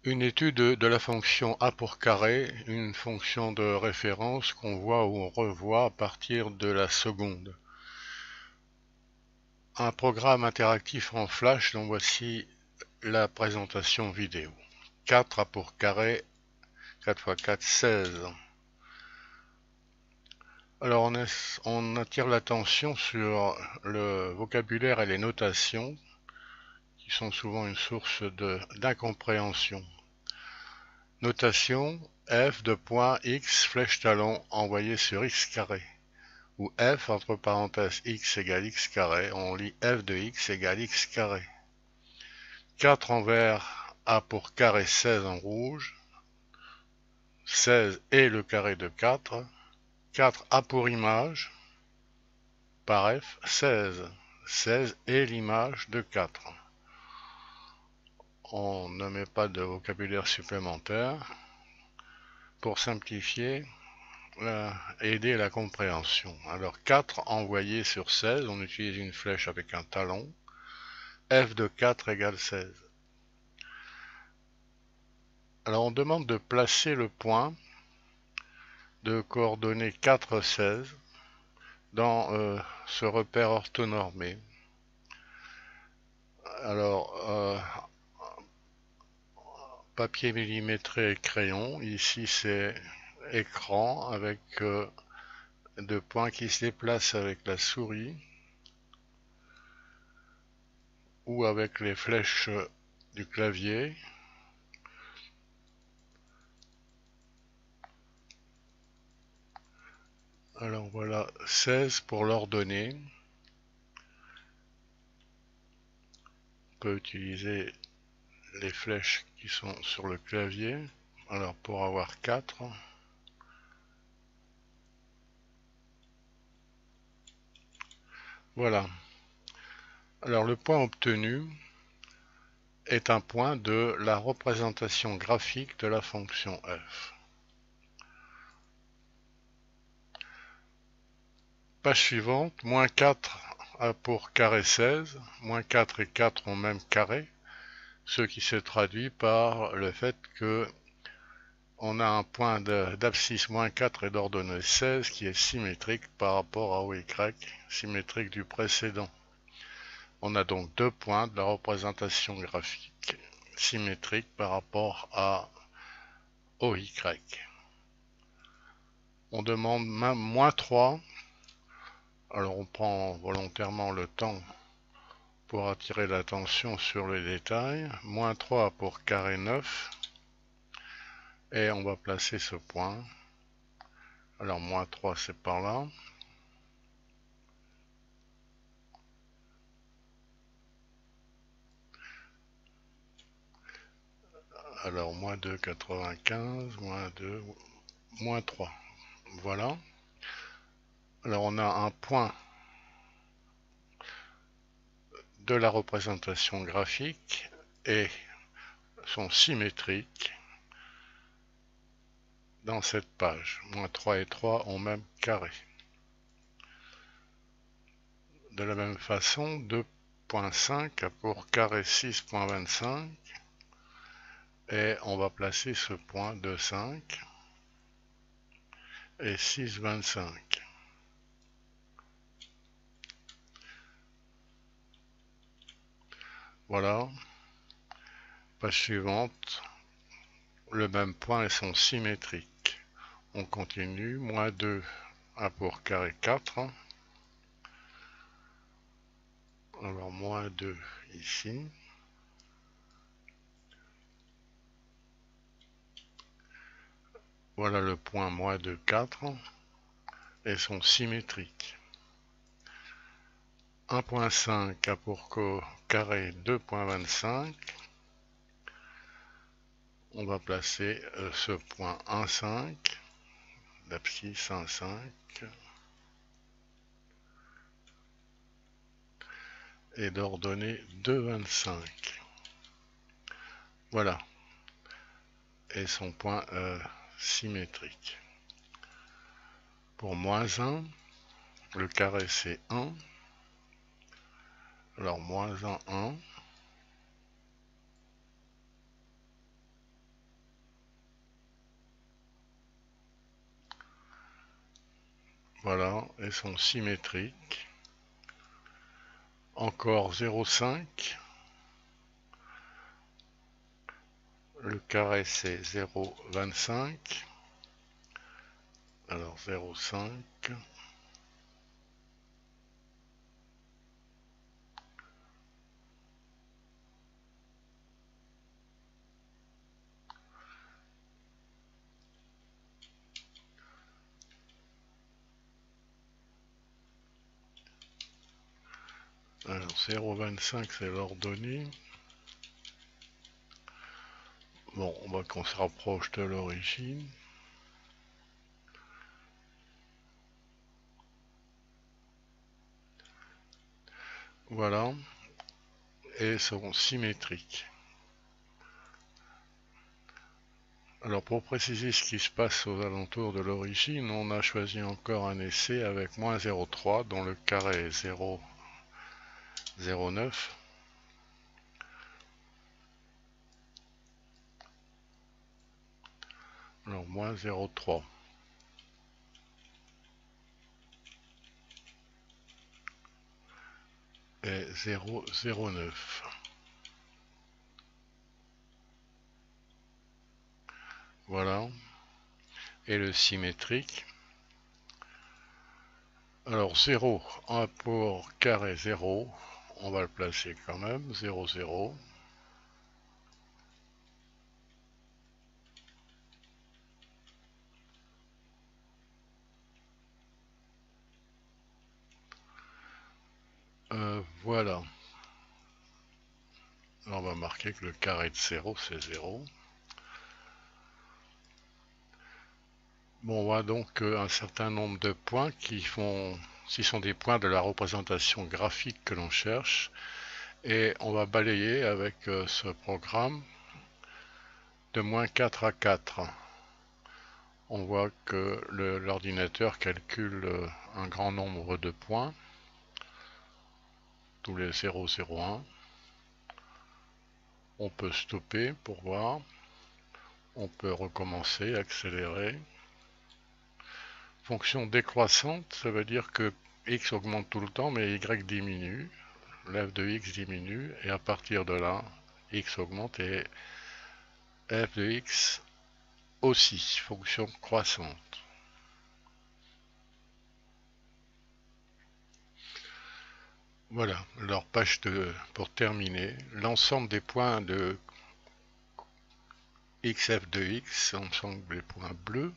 Une étude de la fonction a pour carré, une fonction de référence qu'on voit ou on revoit à partir de la seconde. Un programme interactif en Flash dont voici la présentation vidéo. 4 a pour carré, 4 x 4, 16. Alors on attire l'attention sur le vocabulaire et les notations qui sont souvent une source d'incompréhension. Notation f de point x flèche talon envoyé sur x carré, ou f entre parenthèses x égale x carré, on lit f de x égale x carré. 4 en vert a pour carré 16 en rouge, 16 est le carré de 4, 4 a pour image, par f, 16, 16 est l'image de 4. On ne met pas de vocabulaire supplémentaire pour simplifier et aider la compréhension. Alors 4 envoyé sur 16, on utilise une flèche avec un talon, f de 4 égale 16. Alors on demande de placer le point de coordonnées 4, 16 dans ce repère orthonormé. Alors, papier millimétré et crayon, ici c'est écran avec deux points qui se déplacent avec la souris ou avec les flèches du clavier. Alors voilà, 16 pour l'ordonnée. On peut utiliser les flèches qui sont sur le clavier. Alors pour avoir 4, voilà. Alors le point obtenu est un point de la représentation graphique de la fonction f. Page suivante, moins 4 a pour carré 16, moins 4 et 4 ont même carré, ce qui se traduit par le fait que on a un point d'abscisse moins 4 et d'ordonnée 16 qui est symétrique par rapport à OY, symétrique du précédent. On a donc deux points de la représentation graphique symétrique par rapport à OY. On demande moins 3. Alors on prend volontairement le temps pour attirer l'attention sur les détails. Moins 3 pour carré 9. Et on va placer ce point. Alors moins 3 c'est par là. Alors moins 2, 95, moins 2, moins 3. Voilà. Alors on a un point de la représentation graphique et sont symétriques dans cette page. Moins 3 et 3 ont même carré. De la même façon, 2.5 a pour carré 6.25 et on va placer ce point de 5 et 6,25. Voilà. Page suivante, le même point et sont symétriques. On continue, moins 2 a pour carré 4. Alors moins 2 ici. Voilà le point moins 2, 4 et sont symétriques. 1.5 a pour carré 2.25. On va placer ce point 1,5, l'abscisse 1,5 et d'ordonnée 2,25. Voilà. Et son point symétrique. Pour moins 1, le carré c'est 1. Alors moins 1, 1. Voilà, elles sont symétriques. Encore 0,5. Le carré c'est 0,25. Alors 0,5. Alors 0,25 c'est l'ordonnée. Bon, on va qu'on se rapproche de l'origine. Voilà. Et seront symétriques. Alors pour préciser ce qui se passe aux alentours de l'origine, on a choisi encore un essai avec moins 0,3 dont le carré est 0,09. Alors moins 0,3 et 0,09. Voilà. Et le symétrique. Alors 0, 1 pour carré 0, on va le placer quand même, 0, 0. Voilà. On va marquer que le carré de 0, c'est 0. Bon, on voit donc un certain nombre de points qui sont des points de la représentation graphique que l'on cherche. Et on va balayer avec ce programme de moins 4 à 4. On voit que l'ordinateur calcule un grand nombre de points, tous les 0, 0, 1. On peut stopper pour voir. On peut recommencer, accélérer. Fonction décroissante, ça veut dire que x augmente tout le temps, mais y diminue. F de x diminue, et à partir de là, x augmente et f de x aussi, fonction croissante. Voilà, alors page 2, pour terminer, l'ensemble des points de xf de x, ensemble des points bleus,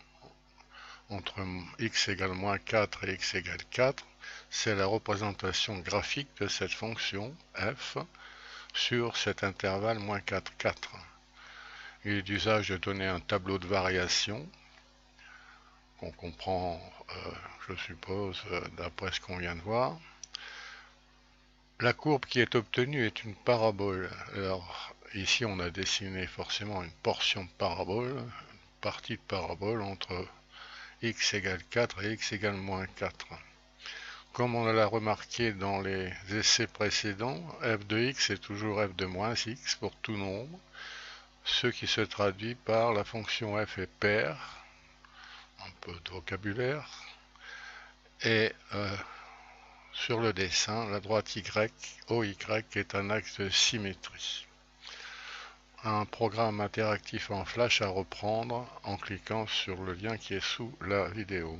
entre x égale moins 4 et x égale 4, c'est la représentation graphique de cette fonction f sur cet intervalle moins 4, 4. Il est d'usage de donner un tableau de variation, qu'on comprend, je suppose, d'après ce qu'on vient de voir. La courbe qui est obtenue est une parabole. Alors, ici, on a dessiné forcément une portion de parabole, une partie de parabole entre x égale 4 et x égale moins 4. Comme on l'a remarqué dans les essais précédents, f de x est toujours f de moins x pour tout nombre, ce qui se traduit par la fonction f est paire, un peu de vocabulaire, et sur le dessin, la droite y, OY, est un axe de symétrie. Un programme interactif en Flash à reprendre en cliquant sur le lien qui est sous la vidéo.